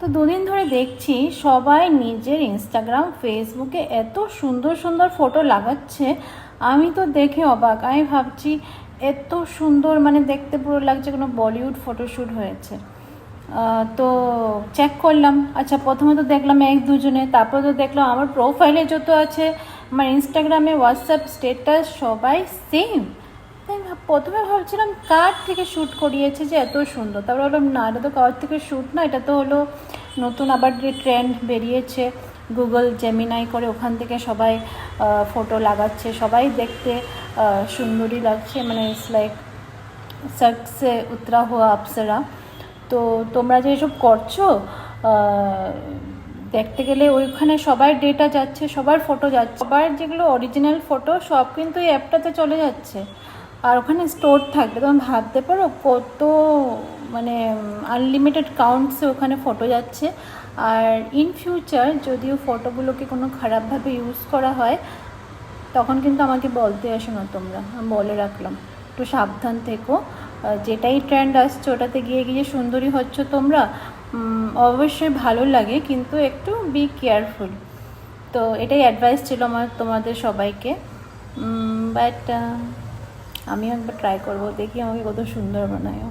তো দুদিন ধরে দেখছি সবাই নিজের ইনস্টাগ্রাম ফেসবুকে এত সুন্দর সুন্দর ফটো লাগাচ্ছে। আমি তো দেখে অবাক। আমি ভাবছি এত সুন্দর, মানে দেখতে পুরো লাগছে কোনো বলিউড ফটোশ্যুট হয়েছে। তো চেক করলাম, আচ্ছা প্রথমে তো দেখলাম এক দুজনে, তারপর তো দেখলাম আমার প্রোফাইলে যত আছে, আমার ইনস্টাগ্রামে হোয়াটসঅ্যাপ স্টেটাস সবাই সেম। তাই প্রথমে ভাবছিলাম কার থেকে শ্যুট করিয়েছে যে এত সুন্দর, তারপর বললাম না, এটা তো কার থেকে শ্যুট না, এটা তো হলো নতুন আবার যে ট্রেন্ড বেরিয়েছে গুগল জেমিনাই করে, ওখান থেকে সবাই ফটো লাগাচ্ছে, সবাই দেখতে সুন্দরী লাগছে, মানে ইটস লাইক सर्ग से उतरा हुआ अप्सरा। তো তোমরা যে এসব করছো, দেখতে গেলে ওইখানে সবার ডেটা যাচ্ছে, সবার ফটো যাচ্ছে, সবার যেগুলো অরিজিনাল ফটো সব কিন্তু এই অ্যাপটাতে চলে যাচ্ছে, আর ওখানে স্টোর থাকবে। তুমি ভাবতে পারো কত, মানে আনলিমিটেড কাউন্টসে ওখানে ফটো যাচ্ছে। আর ইন ফিউচার যদিও ফটোগুলোকে কোনো খারাপভাবে ইউজ করা হয়, তখন কিন্তু আমাকে বলতে আসো না তোমরা, আমি বলে রাখলাম একটু সাবধান থেকো। যেটাই ট্রেন্ড আসছে ওটাতে গিয়ে গিয়ে সুন্দরী হচ্ছ তোমরা, অবশ্যই ভালো লাগে, কিন্তু একটু বি কেয়ারফুল। তো এটাই অ্যাডভাইস ছিল আমার তোমাদের সবাইকে। বাট আমিও একবার ট্রাই করবো, দেখি আমাকে কত সুন্দর বানায়।